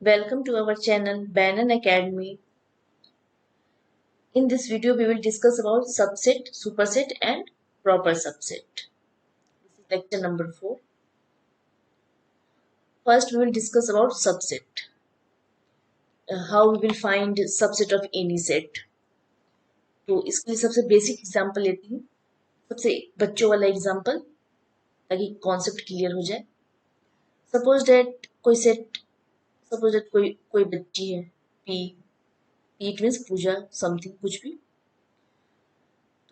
Welcome to our channel Banyan Academy. In this video, we will discuss about subset, superset, and proper subset. This is lecture number 4. First, we will discuss about subset. How we will find subset of any set. तो इसके लिए सबसे basic example लेती हूँ, सबसे बच्चों वाला example, ताकि कॉन्सेप्ट क्लियर हो जाए. सपोज दैट कोई बच्ची है, P it means Pooja something कुछ भी,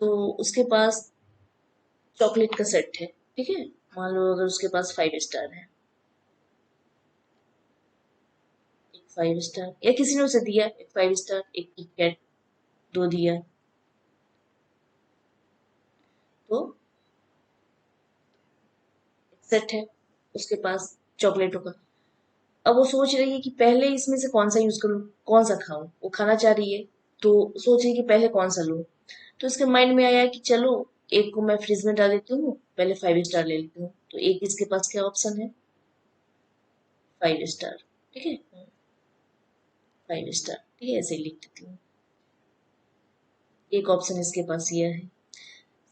तो उसके पास चॉकलेट का सेट है. ठीक है, मान लो अगर उसके पास 5 स्टार है, 5 स्टार, या किसी ने उसे दिया एक 5 स्टार, एक किटकैट, 2 दिया, तो एक सेट है उसके पास चॉकलेटों का. अब वो सोच रही है कि पहले इसमें से कौन सा यूज करूं, कौन सा खाऊं. वो खाना चाह रही है, तो सोच रही है कि पहले कौन सा लूं. तो इसके माइंड में आया कि चलो एक को मैं फ्रिज में डाल देती हूँ, पहले 5 स्टार ले लेती हूँ. तो एक इसके पास क्या ऑप्शन है, 5 स्टार. ठीक है, 5 स्टार. ठीक है, ऐसे ही लिख देती हूँ. एक ऑप्शन इसके पास ये है.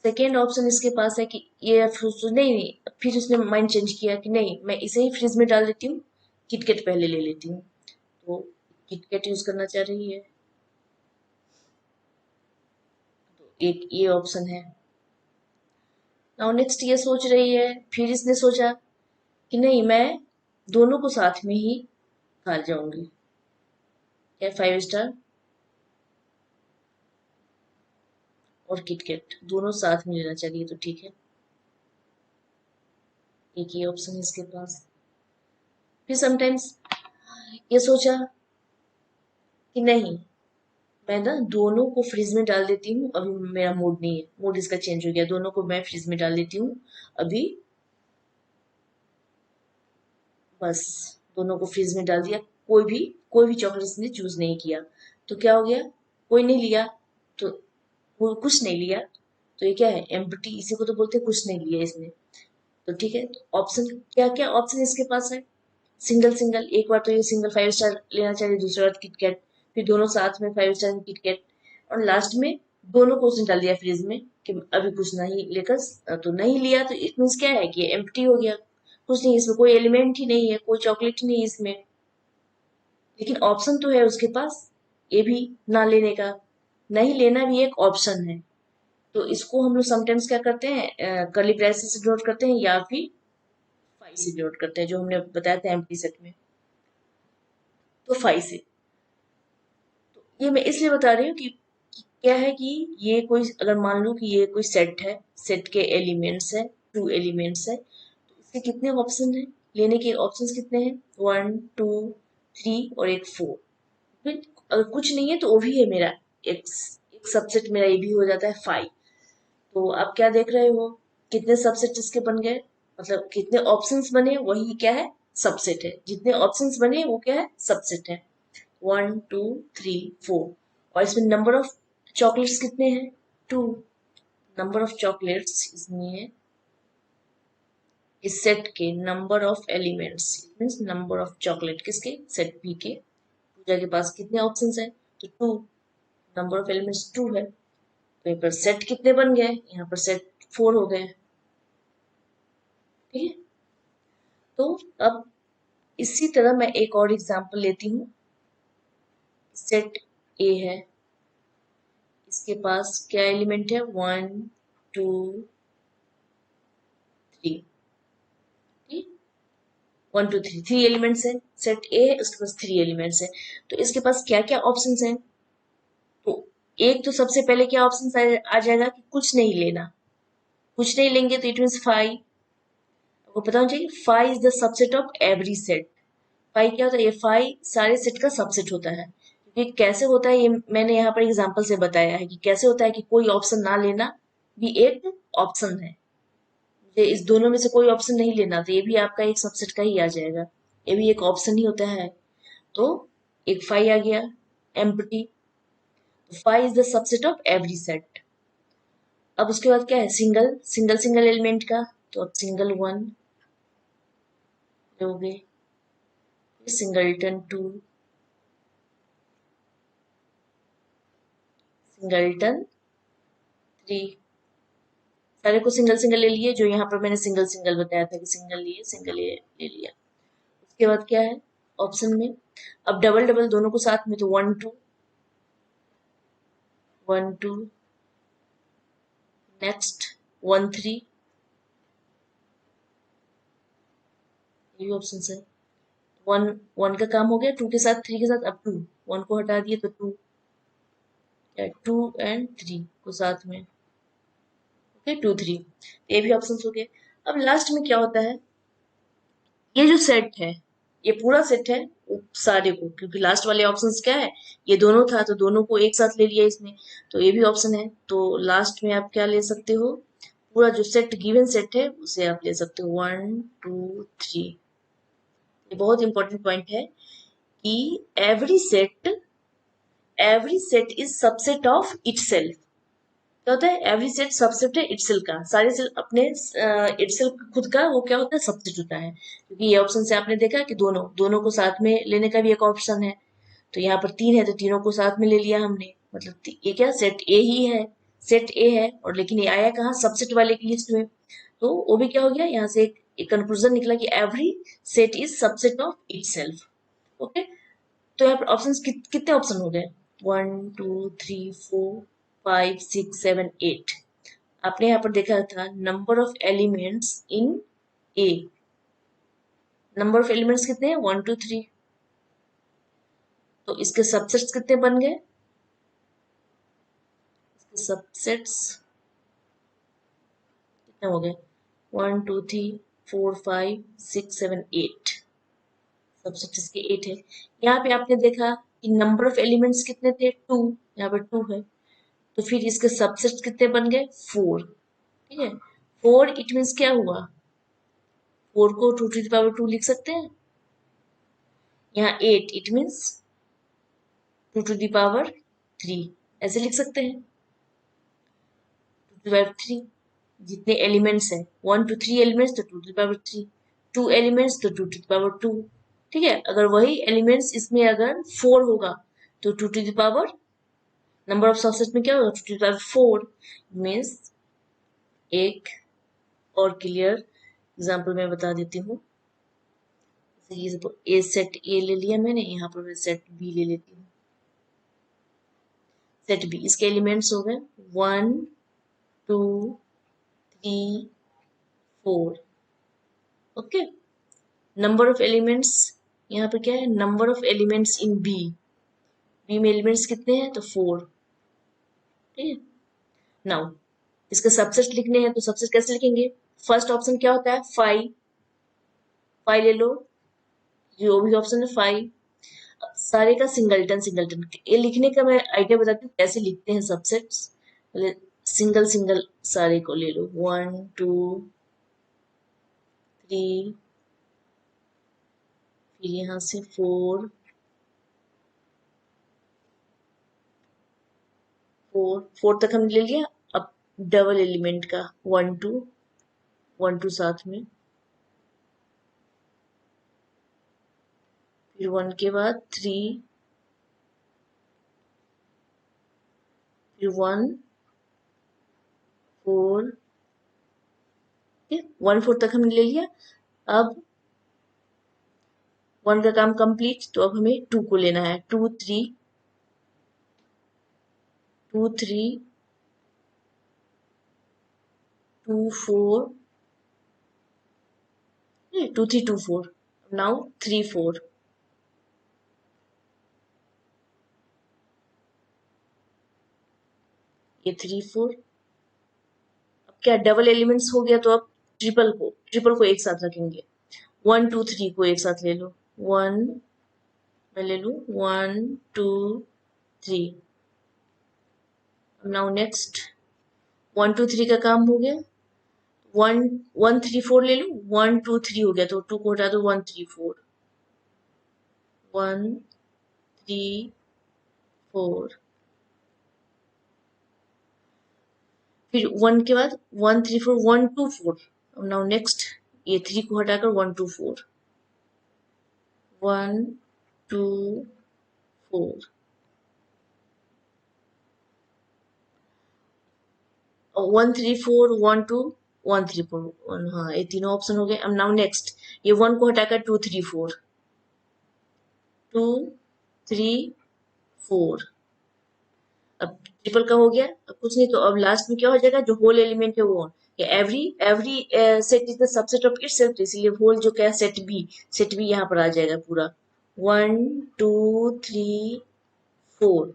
सेकेंड ऑप्शन इसके पास है कि ये नहीं, फिर उसने माइंड चेंज किया कि नहीं, मैं इसे ही फ्रिज में डाल देती हूँ, किटकैट पहले ले लेती हूँ. तो किटकैट यूज करना चाह रही है, तो एक ये ऑप्शन है. नाउ नेक्स्ट ये सोच रही है, फिर इसने सोचा कि नहीं, मैं दोनों को साथ में ही खा जाऊंगी. क्या 5 स्टार और किटकैट दोनों साथ में लेना चाहिए, तो ठीक है, एक ये ऑप्शन है इसके पास. फिर समटाइम्स ये सोचा कि नहीं, मैं ना दोनों को फ्रिज में डाल देती हूँ, अभी मेरा मूड नहीं है, मूड इसका चेंज हो गया, दोनों को मैं फ्रिज में डाल देती हूँ अभी, बस दोनों को फ्रिज में डाल दिया. कोई भी चॉकलेट इसने चूज नहीं किया, तो क्या हो गया, कोई नहीं लिया, तो वो कुछ नहीं लिया, तो ये क्या है, एम्प्टी. इसी को तो बोलते हैं कुछ नहीं लिया इसने. तो ठीक है, तो ऑप्शन क्या क्या ऑप्शन इसके पास है, सिंगल सिंगल. एक बार तो ये सिंगल 5 स्टार लेना चाहिए, दूसरी बार किटकैट, फिर दोनों साथ में 5 स्टार किटकैट, और लास्ट में दोनों को उसने डाल दिया फ्रिज में कि अभी कुछ नहीं लेकर. तो नहीं लिया, तो इट मीन्स क्या है कि एम्प्टी हो गया, कुछ नहीं, इसमें कोई एलिमेंट ही नहीं है, कोई चॉकलेट ही नहीं है इसमें. लेकिन ऑप्शन तो है उसके पास ये भी ना लेने का. नहीं लेना भी एक ऑप्शन है. तो इसको हम लोग समटाइम्स क्या करते हैं, कर्ली ब्रेसेस से डिनोट करते हैं, या फिर फाई से डिनोट करते हैं, जो हमने बताया था एम्प्टी सेट में, तो फाई से. तो ये मैं इसलिए बता रही हूँ कि क्या है कि ये कोई, अगर मान लो कि ये कोई सेट है, सेट के एलिमेंट्स है, 2 एलिमेंट्स है, तो इसके कितने ऑप्शन है, लेने के ऑप्शंस कितने हैं, 1 2 3 और एक 4. फिर अगर कुछ नहीं है तो वो भी है मेरा, एक एक सबसेट मेरा ये भी हो जाता है 5. तो आप क्या देख रहे हो, कितने सबसेट इसके बन गए, मतलब कितने ऑप्शंस बने, वही क्या है, सबसेट है. जितने ऑप्शंस बने वो क्या है, सबसेट है. 1 2 3 4. और इसमें नंबर ऑफ चॉकलेट्स कितने हैं, 2. नंबर ऑफ चॉकलेट्स इसमें है, इस सेट के number of elements means number of chocolate किसके, सेट बी के. पूजा के पास कितने ऑप्शंस हैं, तो 2. नंबर ऑफ एलिमेंट्स 2 है, तो यहाँ पर सेट कितने बन गए, यहाँ पर सेट 4 हो गए. ठीक है, तो अब इसी तरह मैं एक और एग्जांपल लेती हूँ. सेट ए है, इसके पास क्या एलिमेंट है, 1 2 3. 1 2 3 एलिमेंट्स है, सेट ए है, उसके पास 3 एलिमेंट्स है. तो इसके पास क्या क्या ऑप्शंस हैं, तो एक तो सबसे पहले क्या ऑप्शन आ जाएगा कि कुछ नहीं लेना. कुछ नहीं लेंगे तो इट मीन्स 5. आपको पता होना चाहिए, 5 is the subset of every set. 5 क्या होता है, ये 5 सारे सेट का सबसेट होता है. क्योंकि कैसे होता है, ये मैंने यहाँ पर एग्जांपल से बताया है कि कैसे होता है कि कोई ऑप्शन ना लेना भी एक ऑप्शन है. मुझे इस दोनों में से कोई ऑप्शन नहीं लेना, तो ये भी आपका एक सबसेट का ही आ जाएगा, ये भी एक ऑप्शन ही होता है. तो एक 5 आ गया empty. 5 is the subset of every set. अब उसके बाद क्या है, सिंगल सिंगल सिंगल एलिमेंट का, तो अब सिंगल 1 लोगे, सिंगलटन 2, सिंगलटन 3, सारे को सिंगल सिंगल ले लिए, जो यहाँ पर मैंने सिंगल सिंगल बताया था कि सिंगल लिए, सिंगल ले लिया। उसके बाद क्या है ऑप्शन में, अब डबल डबल दोनों को साथ में, तो 1 2, 1 2, नेक्स्ट 1 3, ये ऑप्शन है। 1 1 का काम हो गया, 2 के साथ 3 के साथ, अब 2, 1 को हटा दिए तो 2, 2 एंड 3 को साथ में, ओके 2 3, ये भी ऑप्शन हो गए। अब लास्ट में क्या होता है, ये जो सेट है, ये पूरा सेट है सारे को, क्योंकि लास्ट वाले ऑप्शंस क्या है, ये दोनों था तो दोनों को एक साथ ले लिया इसने, तो ये भी ऑप्शन है। तो लास्ट में आप क्या ले सकते हो, पूरा जो सेट गिवन सेट है उसे आप ले सकते हो 1 2 3। ये बहुत इंपॉर्टेंट पॉइंट है कि every set is subset of itself. क्या होता है, एवरी सेट सबसेट है इटसेल्फ का, सारे सेट अपने इटसेल्फ खुद का वो क्या होता है, सबसेट होता है। क्योंकि ये ऑप्शन से आपने देखा कि दोनों दोनों को साथ में लेने का भी एक ऑप्शन है, तो यहाँ पर 3 है तो तीनों को साथ में ले लिया हमने, मतलब ये क्या सेट ए ही है, सेट ए है, और लेकिन ये आया कहाँ, सबसेट वाले की लिस्ट में। तो वो भी क्या हो गया, यहाँ से एक कंक्लूजन निकला कि every set is subset of itself. Okay, तो यहाँ पर ऑप्शन कितने ऑप्शन हो गए, 1 2 3 4 5 6 7 8। आपने यहाँ पर देखा था number of elements in A, number of elements कितने हैं, 1 2 3, तो इसके सबसेट्स कितने बन गए, इसके सबसेट्स कितने हो गए, 1 2 3 4 5 6 7 8, सबसेट इसके 8 है। यहाँ पे आपने देखा कि नंबर ऑफ एलिमेंट्स कितने थे, 2, यहाँ पर 2 है, तो फिर इसके सबसेट्स कितने बन गए, 4। ठीक है, 4 इट मीन्स क्या हुआ, 4 को 2 टू द पावर 2 लिख सकते हैं, यहाँ 8 it means 2 to the power 3, ऐसे लिख सकते हैं, 2 टू द पावर 3, जितने एलिमेंट्स हैं 1 टू 3 एलिमेंट्स तो 2 टू द पावर 3, 2 एलिमेंट्स तो 2 टू द पावर 2। ठीक है, अगर वही एलिमेंट्स इसमें अगर 4 होगा तो 2 to the power, number of subset में क्या होगा, 2 टू द पावर 4 मीन्स। एक और क्लियर एग्जांपल मैं बता देती हूँ, ए सेट ए ले लिया मैंने, यहाँ पर मैं सेट बी ले लेती हूँ, सेट बी, इसके एलिमेंट्स हो गए 1 2 3 4। ओके, नंबर ऑफ एलिमेंट्स यहाँ पे क्या है, number of elements in B, B में एलिमेंट्स कितने हैं तो 4। ठीक है, नाउ इसका सबसेट लिखने हैं तो सबसेट कैसे लिखेंगे, फर्स्ट ऑप्शन क्या होता है 5, 5 ले लो, जो भी ऑप्शन है 5, सारे का सिंगलटन, सिंगलटन ये लिखने का मैं आइडिया बताती हूँ कैसे लिखते हैं सबसेट्स। सिंगल सिंगल सारे को ले लो, 1 2 3, फिर यहाँ से 4 4 4 तक हमने ले लिया। अब डबल एलिमेंट का 1 2, 1 2 साथ में, फिर 1 के बाद 3, फिर 1 4, 1 4 तक हमने ले लिया। अब 1 का काम कंप्लीट, तो अब हमें 2 को लेना है, 2 3 2 3 2 4, 2 3 2 4, नाउ 3 4, ये 3 4। अब क्या डबल एलिमेंट्स हो गया, तो अब ट्रिपल को एक साथ रखेंगे, 1 2 3 को एक साथ ले लो, 1 मैं ले लू 1 2 3, नाउ नेक्स्ट 1 2 3 का काम हो गया, 1 1 3 4 ले लू, 1 2 3 हो गया तो 2 को हटा दो, 1 3 4, 1 3 4, फिर 1 के बाद 1 3 4 1 2 4, नाउ नेक्स्ट ये 3 को हटाकर 1 2 4, 1 2 4 1 3 4 1 2 1 3 4 हाँ ये तीनों ऑप्शन हो गए। अब नाउ नेक्स्ट ये 1 को हटाकर 2 3 4 2 3 4 अब ट्रिपल का हो गया। अब कुछ नहीं तो अब लास्ट में क्या हो जाएगा, जो होल एलिमेंट है वो every every set is the subset of itself, इसलिए होल जो क्या सेट बी यहाँ पर आ जाएगा पूरा 1 2 3 4।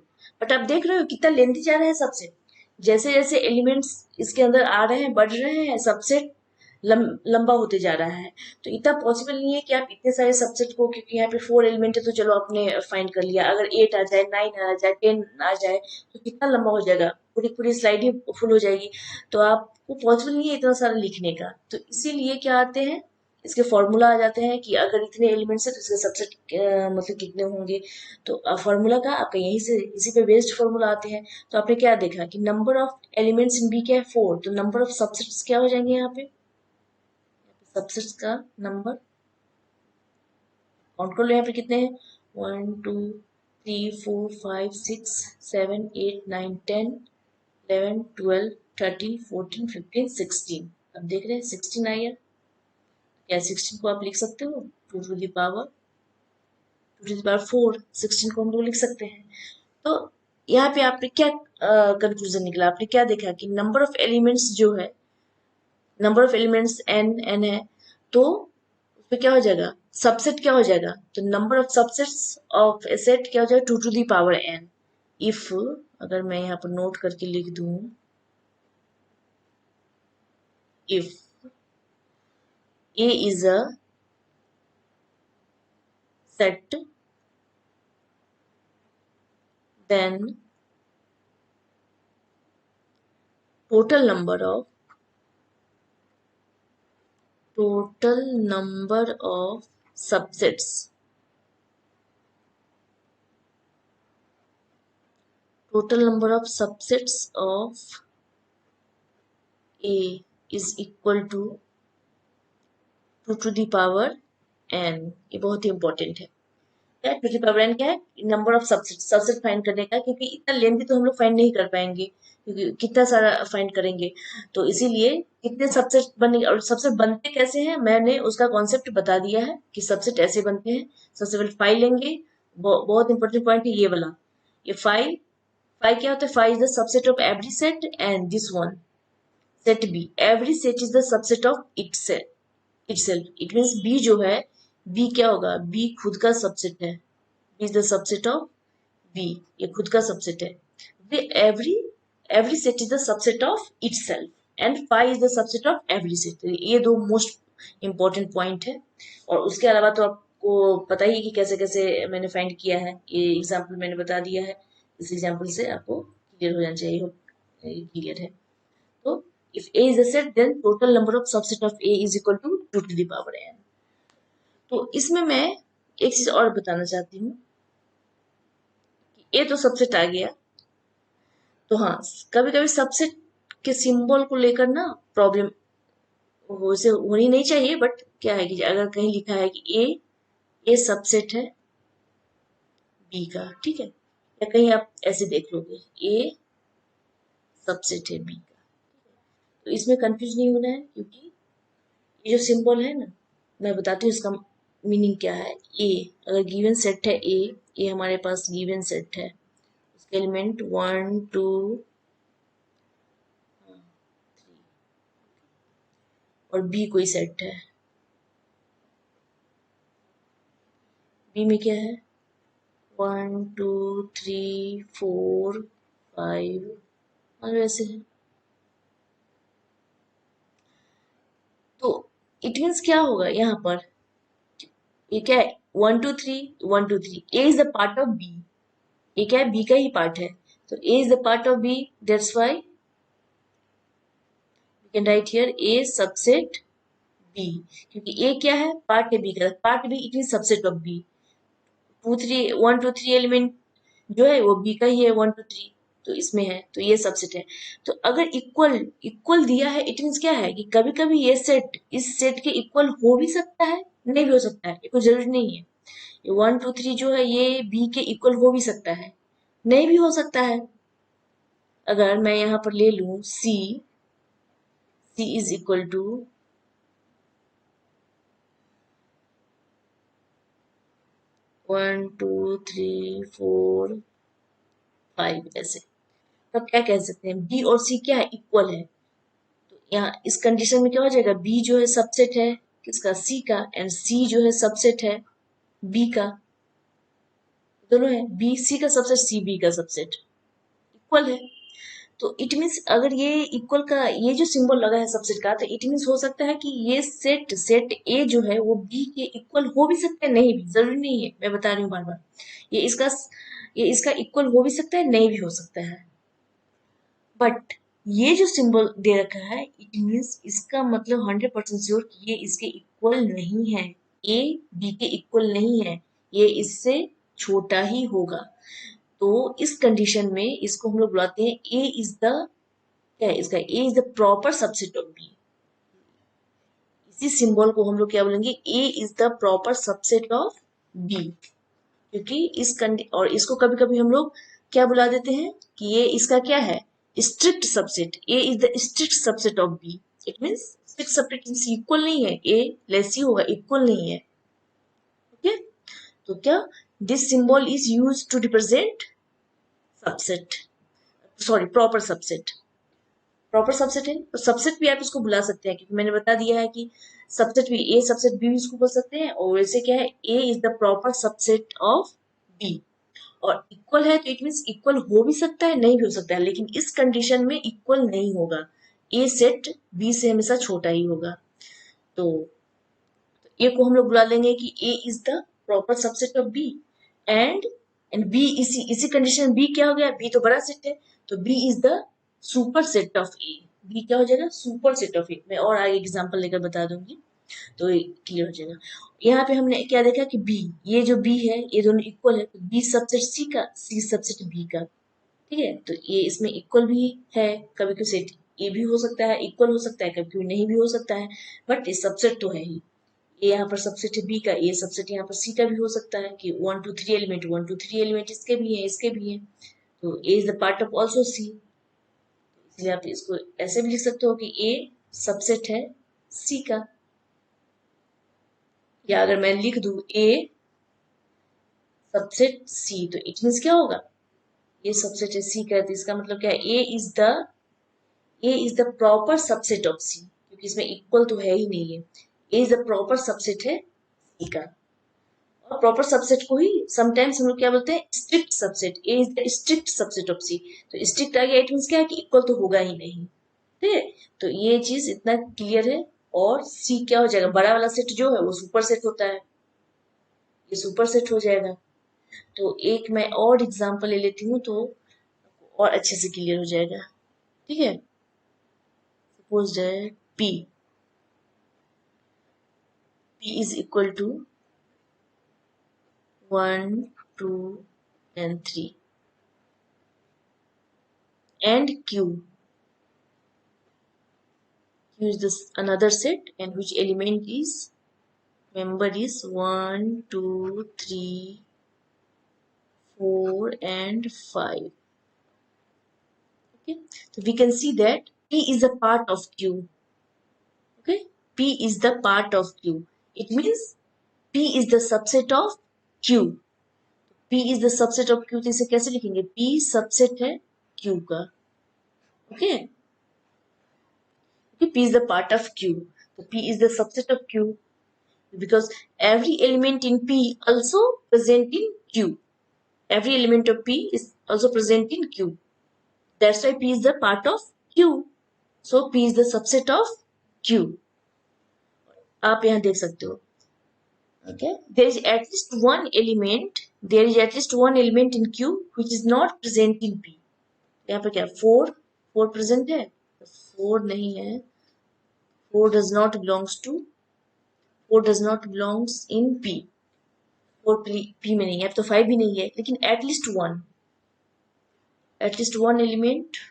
बट आप देख रहे हो कितना लेंथी जा रहा है सबसेट, जैसे जैसे एलिमेंट्स इसके अंदर आ रहे हैं बढ़ रहे हैं सबसेट लंबा होते जा रहा है। तो इतना पॉसिबल नहीं है कि आप इतने सारे सबसेट को, क्योंकि यहाँ पे 4 एलिमेंट है तो चलो आपने फाइंड कर लिया, अगर 8 आ जाए 9 आ जाए 10 आ जाए तो कितना लंबा हो जाएगा, पूरी पूरी स्लाइड ही फुल हो जाएगी। तो आपको पॉसिबल नहीं है इतना सारा लिखने का। तो इसीलिए क्या आते हैं, इसके फॉर्मूला आ जाते हैं कि अगर इतने एलिमेंट्स है तो इसके सबसेट मतलब कितने होंगे। तो फॉर्मूला का आपका यहीं से इसी पे बेस्ड फॉर्मूला आते हैं। तो आपने क्या देखा कि number of elements in B क्या है 4, तो नंबर ऑफ सबसेट्स क्या हो जाएंगे यहाँ पे, सबसेट्स का नंबर काउंट कर लो यहाँ पे कितने हैं 1 2 3 4 5 6 7 8 9 10 11 12 13 14 15 16। अब देख रहे हैं 16 आई है। क्या 16 को आप लिख सकते हो 2 टू द पावर 4, 16 को हम लोग लिख सकते हैं। तो यहाँ पे आपने क्या कंक्लूजन निकला, आपने क्या देखा कि नंबर ऑफ एलिमेंट्स जो है, नंबर ऑफ एलिमेंट्स n है, तो उसमें क्या हो जाएगा सबसेट क्या हो जाएगा, तो number of subsets of A set क्या हो जाएगा 2 to the power n। If अगर मैं यहाँ पर नोट करके लिख दूं, if a is a set then total number of subsets total number of subsets of a is equal to 2 to the power n। ये बहुत ही इंपॉर्टेंट है। क्या 2 to the power n क्या है, नंबर ऑफ सबसेट फाइंड करने का, क्योंकि इतना लेंथी तो हम लोग फाइंड नहीं कर पाएंगे, क्योंकि कितना सारा फाइंड करेंगे। तो इसीलिए कितने सबसेट बनेंगे और सबसेट बनते कैसे हैं, मैंने उसका कॉन्सेप्ट बता दिया है कि सबसेट ऐसे बनते हैं। सबसे पहले फाइव लेंगे, बहुत इंपॉर्टेंट पॉइंट है ये वाला, ये फाइव क्या होता है, five is the subset of every set and this one set B, every set is the subset of itself. It means B जो है, बी क्या होगा, बी खुद का सबसेट है, B is the subset of B, ये खुद का सबसेट है। Every set is the subset of itself and five is the subset of every set. ये दो मोस्ट इंपॉर्टेंट पॉइंट है। और उसके अलावा तो आपको पता ही कि कैसे कैसे मैंने फाइंड किया है, ये एग्जाम्पल मैंने बता दिया है, इस एग्जाम्पल से आपको क्लियर हो जाना चाहिए, क्लियर है। तो if a is a set then total number of subset of a is equal to 2 to the power n। तो इसमें मैं एक चीज और बताना चाहती हूँ कि a तो सबसेट आ गया, तो हाँ कभी कभी सबसेट के सिंबल को लेकर ना प्रॉब्लम वैसे होनी नहीं चाहिए, बट क्या है कि अगर कहीं लिखा है कि ए सबसेट है बी का, ठीक है, या कहीं आप ऐसे देख लोगे ए सबसेट है बी का, तो इसमें कंफ्यूज नहीं होना है, क्योंकि ये जो सिंबल है ना, मैं बताती हूँ इसका मीनिंग क्या है। ए अगर गिवन सेट है, ए हमारे पास गिवन सेट है, उसके एलिमेंट 1 2 और बी कोई सेट है, बी में क्या है 1 2 3 4 5 और वैसे है। तो इट मीन्स क्या होगा यहाँ पर, ये क्या है 1 2 3 1 2 3, A is the part of B, ये क्या है बी का ही पार्ट है, तो A is the part of B, that's why we can write here a subset b, क्योंकि a क्या है पार्ट है b का, part b it mean subset of b। 1 2 3 element जो है वो b का ही है 1 2 3, तो इसमें है तो ये सबसेट है। तो अगर इक्वल दिया है इट मीन्स क्या है कि कभी कभी ये सेट इस सेट के इक्वल हो भी सकता है, नहीं भी हो सकता है, ये कोई जरूरी नहीं है। ये 1 2 3 जो है ये बी के इक्वल हो भी सकता है, नहीं भी हो सकता है। अगर मैं यहाँ पर ले लूं सी, सी इज इक्वल टू 1 2 3 4 5 ऐसे, तब क्या कह सकते हैं, बी और सी क्या है, इक्वल है। तो यहाँ इस कंडीशन में क्या हो जाएगा, बी जो है सबसेट है किसका, सी का, एंड सी जो है सबसेट है बी का। दोनों है, बी सी का सबसेट, सी बी का सबसेट, इक्वल है। तो इट मीन्स अगर ये इक्वल का ये जो सिंबल लगा है सबसेट का, तो इट मीन्स हो सकता है कि ये सेट सेट ए जो है वो बी के इक्वल हो भी सकता है, नहीं भी, जरूरी नहीं है, मैं बता रही हूँ बार बार। ये इसका ये इसका इक्वल हो भी सकता है, नहीं भी हो सकता है। बट ये जो सिंबल दे रखा है, इट मीन्स इसका मतलब 100% श्योर कि ये इसके इक्वल नहीं है, ए बी के इक्वल नहीं है, ये इससे छोटा ही होगा। तो इस कंडीशन में इसको हम लोग बुलाते हैं ए इज द, क्या है इसका, A is the proper subset of B. इसी सिंबल को हम लोग क्या बोलेंगे, A is the proper subset of B. क्योंकि और इसको कभी कभी हम लोग क्या बुला देते हैं कि ये इसका क्या है, strict subset, A is the strict subset of B. It means strict subset means equal नहीं है, ए लेस ही होगा, इक्वल नहीं है। ओके, तो क्या, this symbol is use to represent subset, sorry proper subset. Proper subset है तो सबसेट भी आप इसको बुला सकते हैं, क्योंकि मैंने बता दिया है कि सबसेट भी, ए सबसेट बी भी इसको बोल सकते हैं, और वैसे क्या है, A is the proper subset of B. और इक्वल है तो इट मीन्स इक्वल हो भी सकता है, नहीं भी हो सकता है, लेकिन इस कंडीशन में इक्वल नहीं होगा, ए सेट बी से हमेशा छोटा ही होगा। तो ए को हम लोग बुला लेंगे कि A is the proper subset of B, and B, इसी कंडीशन बी क्या हो गया, बी तो बड़ा सेट है, तो B is the super set of A. B क्या हो जाएगा, सुपर सेट ऑफ ए। मैं और आगे एग्जांपल लेकर बता दूंगी तो क्लियर हो जाएगा। यहाँ पे हमने क्या देखा कि बी, ये जो बी है ये दोनों इक्वल है, तो बी सबसेट सी का, सी सबसेट बी का। ठीक है, तो ये इसमें इक्वल भी है, कभी कभी सेट ए भी हो सकता है, इक्वल हो सकता है, कभी कभी नहीं भी हो सकता है, बट ये सबसेट तो है ही। ये यहाँ पर सबसेट है बी का, ये सबसेट यहाँ पर सी का भी हो सकता है कि 1 2 3 एलिमेंट, 1 2 3 एलिमेंट इसके भी हैं, इसके भी हैं। तो A is the part of also C, इसलिए आप इसको ऐसे भी लिख सकते हो कि ए सबसेट है सी का। या अगर मैं लिख दूं ए सबसेट सी, तो इट मीन्स क्या होगा, ये सबसेट है सी का, तो इसका मतलब क्या है, A is the proper subset of C, क्योंकि इसमें इक्वल तो है ही नहीं है, A is the proper subset है सी का। और प्रॉपर सबसेट को ही समटाइम्स हम लोग क्या बोलते हैं, strict subset, A is the strict subset of C. तो स्ट्रिक्ट आ गया, इट मीन्स क्या है कि इक्वल तो होगा ही नहीं। ठीक है, तो ये चीज इतना क्लियर है। और सी क्या हो जाएगा, बड़ा वाला सेट जो है वो सुपर सेट होता है, ये सुपर सेट हो जाएगा। तो एक मैं और एग्जांपल ले लेती हूँ तो और अच्छे से क्लियर हो जाएगा। ठीक है, सपोज है P, P is equal to 1 2 and 3, and Q is this another set, and which element is, member is 1 2 3 4 and 5. Okay, so we can see that P is a part of Q. Okay, P is the part of Q, it means P is the subset of Q। P is the subset of Q, तो इसे कैसे लिखेंगे, P subset है Q का। Okay, P is the part of Q, so P is the subset of Q because every element in P also present in Q, every element of P is also present in Q, that's why P is the part of Q, so P is the subset of Q। आप यहाँ देख सकते हो। Okay, there is at least one element, there is at least one element in Q which is not present in P। यहाँ पर क्या, 4 4 present है, 4 नहीं है, 4 does not belongs to, 4 does not belongs in P, 4 P में नहीं है, अब तो 5 भी नहीं है, लेकिन at least one element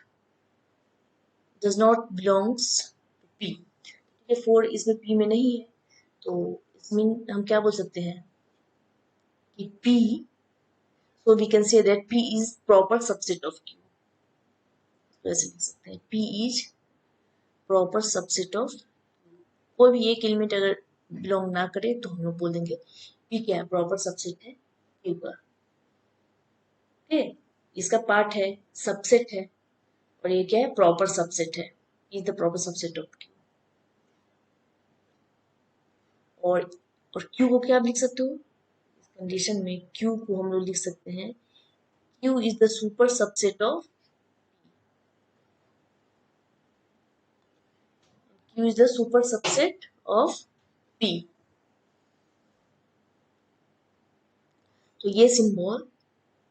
does not belongs to P। ये 4 इसमें P में नहीं है, तो इसमें हम क्या बोल सकते हैं, P, so we can say that P is proper subset of Q. तो ऐसे लिख सकते हैं P is proper subset of, कोई भी एक एलिमेंट अगर बिलोंग ना करे तो हम लोग बोल देंगे P क्या है, प्रॉपर सबसेट है Q का। ठीक, इसका पार्ट है, सबसेट है, और ये क्या है, प्रॉपर सबसेट है, is the proper subset of Q। और Q को क्या आप लिख सकते हो, इस कंडीशन में Q को हम लोग लिख सकते हैं Q is the super subset of Q is the super subset of P। तो ये symbol,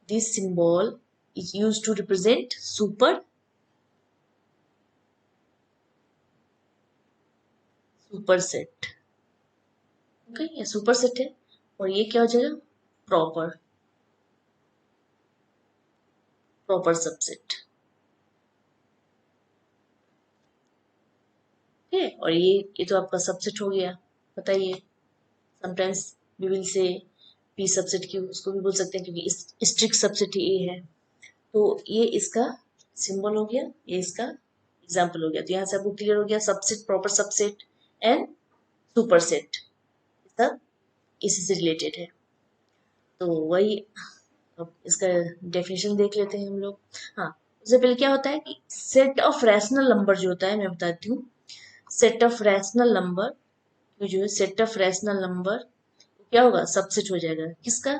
this symbol is used to represent superset। Okay, ये सुपरसेट है, और ये क्या हो जाएगा, प्रॉपर सबसेट। ठीक है, और ये तो आपका सबसेट हो गया। बताइए, sometimes we will say P subset Q, उसको भी बोल सकते हैं क्योंकि स्ट्रिक्ट सबसेट ए है। तो ये इसका सिंबल हो गया, ये इसका एग्जाम्पल हो गया। तो यहाँ से आपको क्लियर हो गया, subset, proper subset and superset सब इसी से रिलेटेड है। तो वही, अब इसका डेफिनेशन देख लेते हैं हम लोग। हाँ, उससे पहले क्या होता है कि सेट ऑफ रैशनल नंबर जो होता है, मैं बताती हूँ। सेट ऑफ रैशनल नंबर, जो है सेट ऑफ रैशनल नंबर क्या होगा, सबसेट हो जाएगा किसका,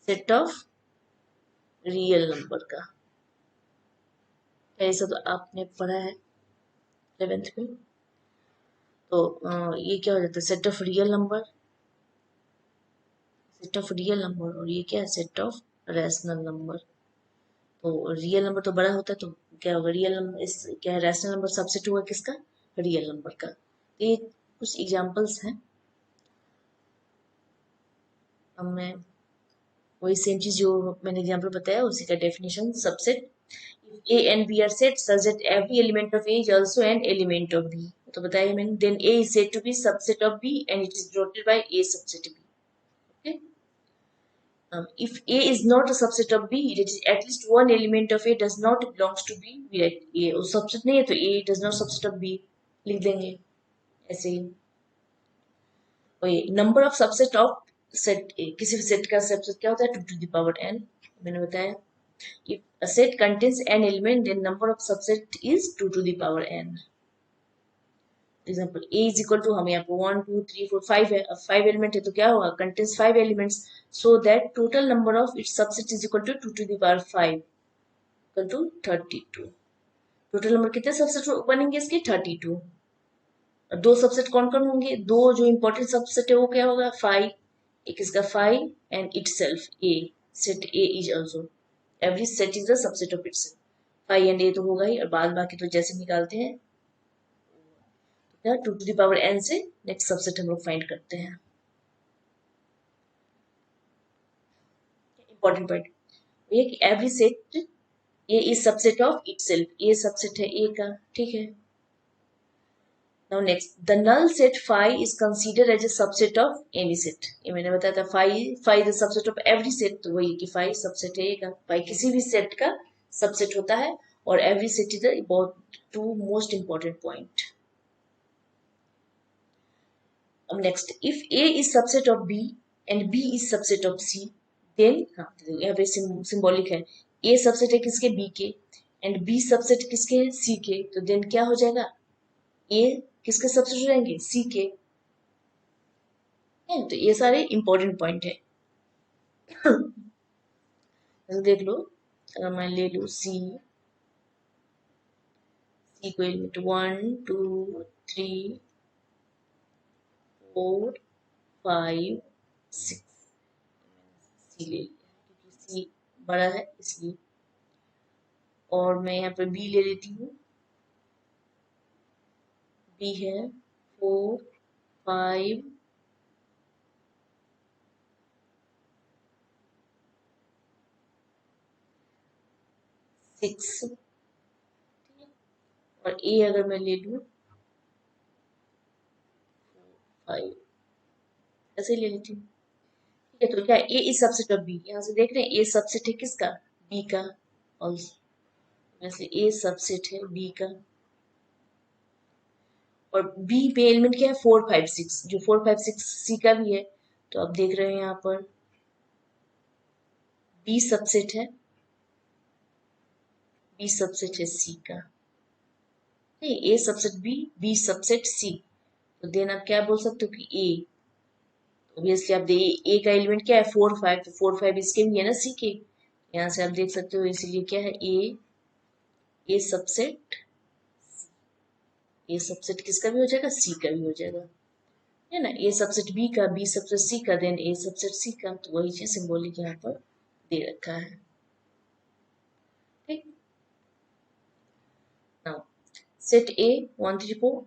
सेट ऑफ रियल नंबर का। ऐसा तो आपने पढ़ा है 11th में। तो ये क्या हो जाता है, set of real number, set of real number, और ये क्या है, सेट ऑफ रैशनल नंबर। तो रियल नंबर तो बड़ा होता है, तो क्या होगा, रियल नंबर इस क्या है, रैशनल नंबर सबसेट हुआ किसका, रियल नंबर का। ये कुछ एग्जांपल्स हैं। अब मैं वही सेम चीज जो मैंने एग्जांपल बताया उसी का definition, subset, A and B are set such that every element of A is also an element of B। तो बताया मैंने, then A is said to be subset of B and it is denoted by A subset B। Okay? If A is not a subset of B, it is at least one element of A does not belongs to B। We write A और subset नहीं है तो A does not subset of B लिख देंगे ऐसे ही। और ये number of subset of set A, किसी भी सेट का सबसेट क्या होता है, 2 to the power n। मैंने बताया, if a set contains n element then number of subset is 2 to the power n। Example A is equal to, हम यहाँ पे 1 2 3 4 5 है, अब 5 एलिमेंट है तो क्या होगा, contains 5 elements, so that total number of its subset is equal to 2 to the power 5 equal to 32। Total number कितने सबसेट बनेंगे इसके, 32। और दो सबसेट कौन कौन होंगे, दो जो इंपॉर्टेंट सबसेट है वो क्या होगा, 5, एक इसका 5 and itself A, set A is also, every set is the subset of itself. 5 and A तो होगा ही, और बाद बाकी तो जैसे निकालते हैं, 2 to the power n से नेक्स्ट सबसेट हम लोग फाइंड करते हैं। इंपॉर्टेंट पॉइंट ये कि every set A is subset of itself, A subset है ए का। ठीक है, now next, the null set phi is considered as a subset of any set. ये मैंने बताया था, phi is subset of every set, तो वही कि phi सबसेट है ए का। phi किसी भी सेट का सबसेट होता है, और every set is the two most important point. अब next, if A is subset of B and B is subset of C, then हाँ यहाँ पे सिंबॉलिक है, A सबसेट है किसके, B के, एंड B सबसेट किसके, C के, तो देन क्या हो जाएगा, A किसके सबसेट हो जाएंगे, C के। है तो ये सारे इंपॉर्टेंट पॉइंट है। देख लो, अगर मैं ले लूँ C को एलिमेंट 1 2 3 4 5 6 C ले लिया क्योंकि C बड़ा है इसलिए, और मैं यहाँ पे B ले लेती हूँ, B है 4 5 6, और A अगर मैं ले लूँ 5, ऐसे ले लेती हूँ। ठीक है, तो क्या ए इज सबसेट ऑफ बी, यहाँ से देख रहे हैं ए सबसेट है किसका, बी का, ऑल्सो वैसे ए सबसेट है बी का। और बी में एलिमेंट क्या है 4 5 6, जो 4 5 6 सी का भी है। तो आप देख रहे हैं यहाँ पर बी सबसेट है, बी सबसेट है सी का, नहीं ए सबसेट बी, बी सबसेट सी। तो देन आप क्या बोल सकते हो कि ए, ऑब्वियसली आप ए का एलिमेंट क्या है 4 5, तो 4 5 इसके भी है ना सी के, यहाँ से आप देख सकते हो, इसीलिए क्या है ए सबसेट, ए सबसेट किसका भी हो जाएगा, सी का भी हो जाएगा, है ना, ए सबसेट बी का, बी सबसेट सी का, देन ए सबसेट सी का। तो वही चीज सिंबॉलिक यहाँ पर दे रखा है। ठीक, now set A 1 3 4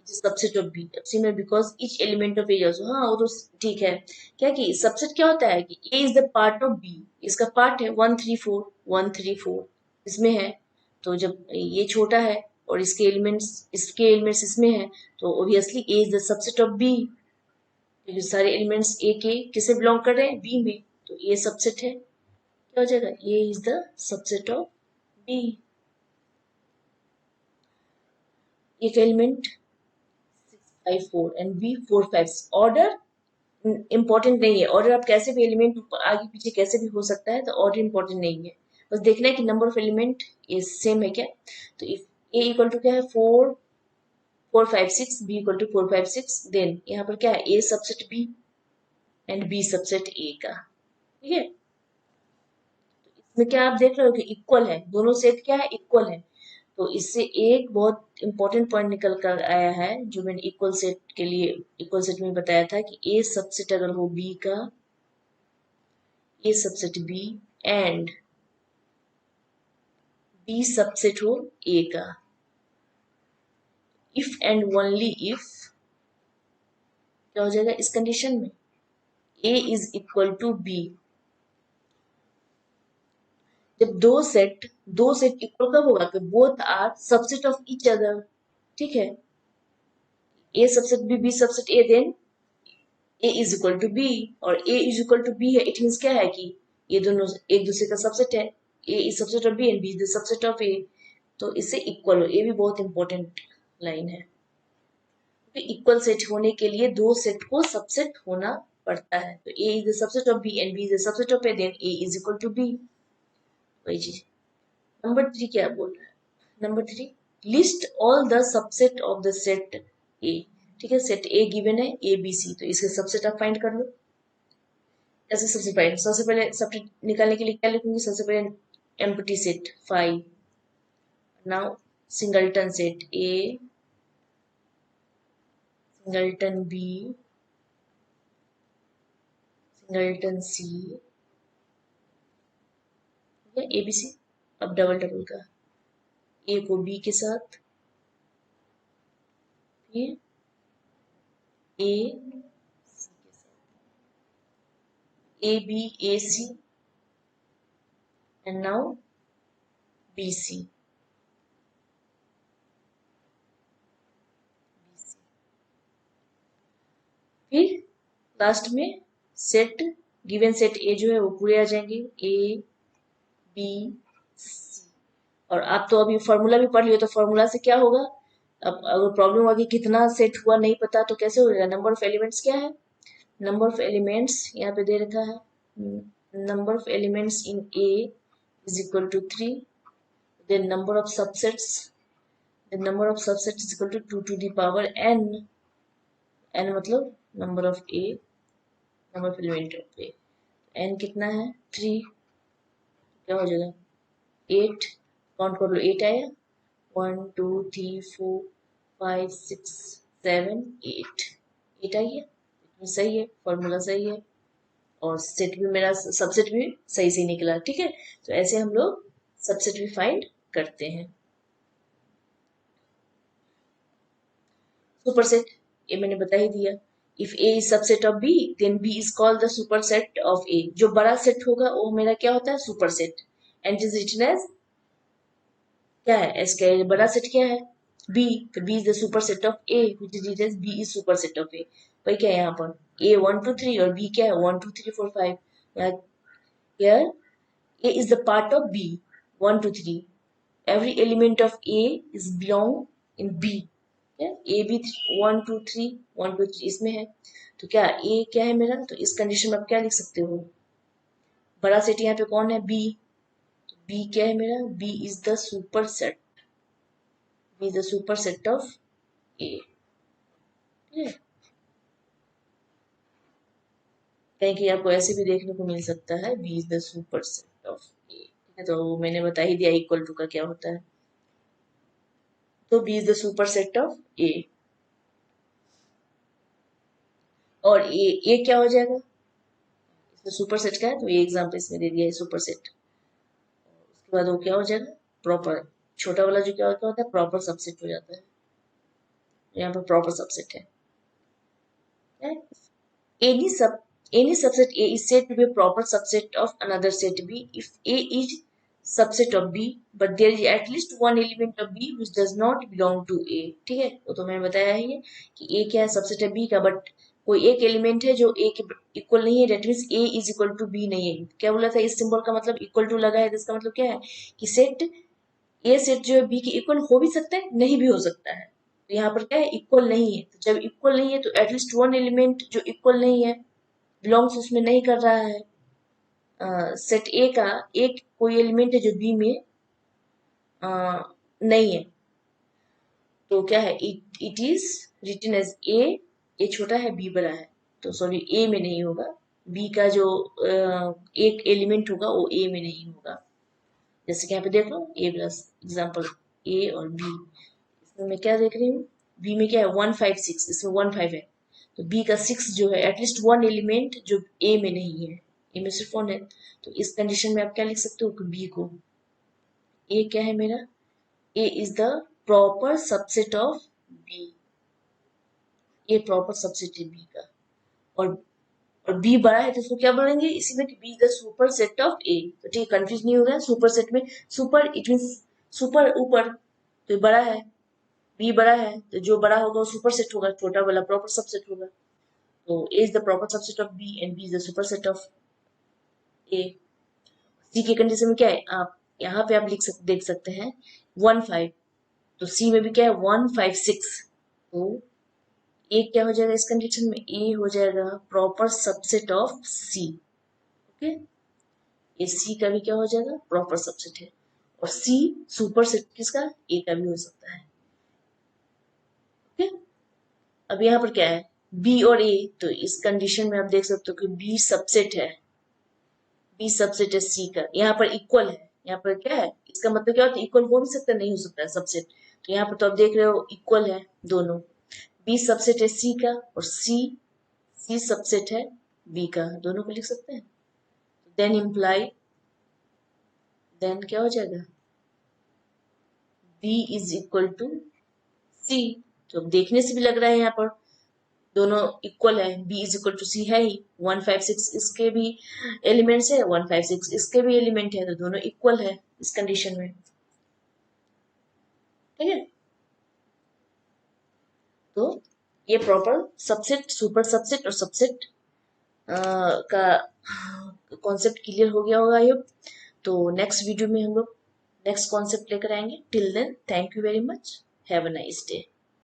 is subset of B. Similar because each element of A is also, हाँ वो तो ठीक है। क्या कि सबसेट क्या होता है कि A is the part of B, इसका पार्ट है 1 3 4 1 3 4 इसमें है। तो जब ये छोटा है और इसके एलिमेंट्स इसमें है, तो obviously A is the subset of B, क्योंकि सारे एलिमेंट्स A के किसे बिलोंग कर रहे हैं, B में, तो A सबसेट है, क्या हो जाएगा, A is the subset of B। एक element 5 4 and B 4 5, order important नहीं है, ऑर्डर आप कैसे भी एलिमेंट आगे पीछे कैसे भी हो सकता है, तो ऑर्डर इम्पोर्टेंट नहीं है, बस देखना है कि नंबर ऑफ एलिमेंट ये सेम है क्या। तो इफ ए इक्वल टू क्या है 4 4 5 6, बी इक्वल टू 4 5 6, देन यहाँ पर क्या है A subset B and B subset A का, ठीक है। इसमें क्या आप देख रहे हो कि इक्वल है, दोनों सेट क्या है, इक्वल है। तो इससे एक बहुत इंपॉर्टेंट पॉइंट निकल कर आया है, जो मैंने इक्वल सेट के लिए इक्वल सेट में बताया था कि ए सबसेट अगर हो बी का, A subset B and B subset हो ए का, इफ एंड ओनली इफ क्या हो जाएगा इस कंडीशन में, A is equal to B. जब दो सेट इक्वल कब होगा कि both are subset of each other, ठीक है, A subset B subset A, then A is equal to B, और A is equal to B है, इट मीन्स क्या है कि ये दोनों एक दूसरे का सबसेट है, A is subset of B and B is the subset of A. तो इससे इक्वल हो, ये भी बहुत इंपॉर्टेंट लाइन है, क्योंकि इक्वल सेट होने के लिए दो सेट को सबसेट होना पड़ता है। तो A is the subset of B and B is the subset of A, then A is equal to B, वही चीज। नंबर 3 क्या बोल रहा है, number 3, list all the subset of the set A. ठीक है, सेट ए गिवन है ए B सी, तो इसके सबसेट आप फाइंड कर लो। ऐसे सबसे पहले सबसेट निकालने के लिए क्या लिखूंगी, सबसे पहले empty set 5, now singleton set A, singleton B, singleton C, A B C. अब डबल डबल का, ए को बी के साथ, फिर ए सी के साथ, A B A C, and now B C. फिर लास्ट में सेट गिवन सेट ए जो है वो पूरे आ जाएंगे, ए बी सी। और आप तो अभी फॉर्मूला भी पढ़ लियो, तो फॉर्मूला से क्या होगा, अब अगर प्रॉब्लम होगी कितना सेट हुआ नहीं पता, तो कैसे हो जाएगा, नंबर ऑफ एलिमेंट्स क्या है, नंबर ऑफ एलिमेंट्स यहाँ पे दे रखा है, number of elements in A is equal to 3, then number of subsets, the number of subsets is equal to 2 to the power n, n मतलब number of a, number of element of a, n कितना है 3, क्या हो जाएगा 8, count कर लो 8 आया, 1 2 3 4 5 6 7 8, 8 आई है, सही है, फॉर्मूला सही है, और सेट भी मेरा सबसेट भी सही से निकला। ठीक है, तो ऐसे हम लोग सबसेट भी फाइंड करते हैं। सुपरसेट, ये मैंने बता ही दिया, if A is subset of B then B is called the superset of A. जो बड़ा सेट होगा वो मेरा क्या होता है, superset, and is written as क्या है, एस का बड़ा सेट क्या है B, तो B is the superset of A, which is written as B is superset of A. भाई क्या है यहाँ पर A 1 2 3 और B क्या है 1 2 3 4 5. Here A is the part of B 1 2 3. Every element of A is belong in B. A भी 1 2 3 1 2 3 इसमें है. तो क्या A क्या है मेरा, तो इस कंडीशन में आप क्या लिख सकते हो, बड़ा सेट यहाँ पे कौन है B, तो B क्या है मेरा, B is the superset, B is the superset of A. ठीक है, कहीं कहीं आपको ऐसे भी देखने को मिल सकता है B is the superset of A. ठीक है, तो मैंने बता ही दिया इक्वल टू का क्या होता है. तो B is the superset of A. और A क्या हो जाएगा, इसमें सुपरसेट का है तो ये एग्जाम्पल इसमें दे दिया है सुपरसेट. उसके बाद वो क्या हो जाएगा, प्रॉपर, छोटा वाला जो क्या होता है प्रॉपर सबसेट हो जाता है. यहाँ पर प्रॉपर सबसेट है. Any sub any subset A is said to be a proper subset of another set B if A is subset of B but there is at least one element of B which does not belong to A. ठीक है, वो तो मैंने बताया ही है कि A क्या है, सबसेट है B का, बट कोई एक एलिमेंट है जो A के इक्वल नहीं है, that means A is equal to B नहीं है. क्या बोला था, इस सिंबल का मतलब इक्वल टू लगा है, तो इसका मतलब क्या है कि सेट A सेट जो है B के इक्वल हो भी सकता है, नहीं भी हो सकता है. तो यहाँ पर क्या है, इक्वल नहीं है. तो जब इक्वल नहीं है तो एटलीस्ट वन एलिमेंट जो इक्वल नहीं है, बिलोंग्स उसमें नहीं कर रहा है, सेट ए का एक कोई एलिमेंट है जो बी में नहीं है, तो क्या है, it is written as A छोटा है बी बड़ा है, तो सॉरी ए में नहीं होगा, बी का जो एक एलिमेंट होगा वो ए में नहीं होगा. जैसे कि यहाँ पे देख लो ए प्लस एग्जाम्पल ए और बी, इसमें मैं क्या देख रही हूँ, बी में क्या है 1 5 6, इसमें 1 5 है, तो बी का 6 जो है एटलीस्ट वन एलिमेंट जो ए में नहीं है, ए में सिर्फ 1 है. तो इस कंडीशन में आप क्या लिख सकते हो कि बी को, ए क्या है मेरा, A is the proper subset of B, A proper subset है बी का. और बी बड़ा है तो उसको क्या बोलेंगे इसी में कि B the super set of A. तो ठीक है, कंफ्यूज नहीं होगा, सुपर सेट में सुपर इट मीन सुपर ऊपर, तो बड़ा है, बी बड़ा है तो जो बड़ा होगा वो सुपर सेट होगा, छोटा वाला प्रॉपर सबसेट होगा. तो A is the proper subset of B and B is the superset of A. C के कंडीशन में क्या है, आप यहाँ पे आप देख सकते हैं 1 5, तो C में भी क्या है 1 5 6, तो A क्या हो जाएगा इस कंडीशन में, A हो जाएगा proper subset of C. Okay, ये C का भी क्या हो जाएगा, प्रॉपर सबसेट है, और C सुपर सेट किसका, A का भी हो सकता है. ओके, अब यहाँ पर क्या है B और A, तो इस कंडीशन में आप देख सकते हो कि B सबसेट है, बी सबसेट है सी का, यहाँ पर इक्वल है, यहाँ पर क्या है, इसका मतलब क्या होता है, इक्वल हो भी सकता है नहीं हो सकता है सबसेट. तो यहाँ पर तो आप देख रहे हो इक्वल है दोनों, बी सबसेट है सी का और सी सबसेट है बी का, दोनों को लिख सकते हैं. देन इम्प्लाई, देन क्या हो जाएगा, बी इज इक्वल टू सी. तो देखने से भी लग रहा है यहाँ पर दोनों इक्वल है, b इज इक्वल टू सी है ही, 1 5 6 इसके भी एलिमेंट्स है, 1 5 6 इसके भी एलिमेंट है, तो दोनों इक्वल है इस कंडीशन में. ठीक है, तो ये प्रॉपर सबसेट, सुपर सबसेट और सबसेट का कॉन्सेप्ट क्लियर हो गया होगा. ये तो नेक्स्ट वीडियो में हम लोग नेक्स्ट कॉन्सेप्ट लेकर आएंगे. Till then thank you very much, have a nice day.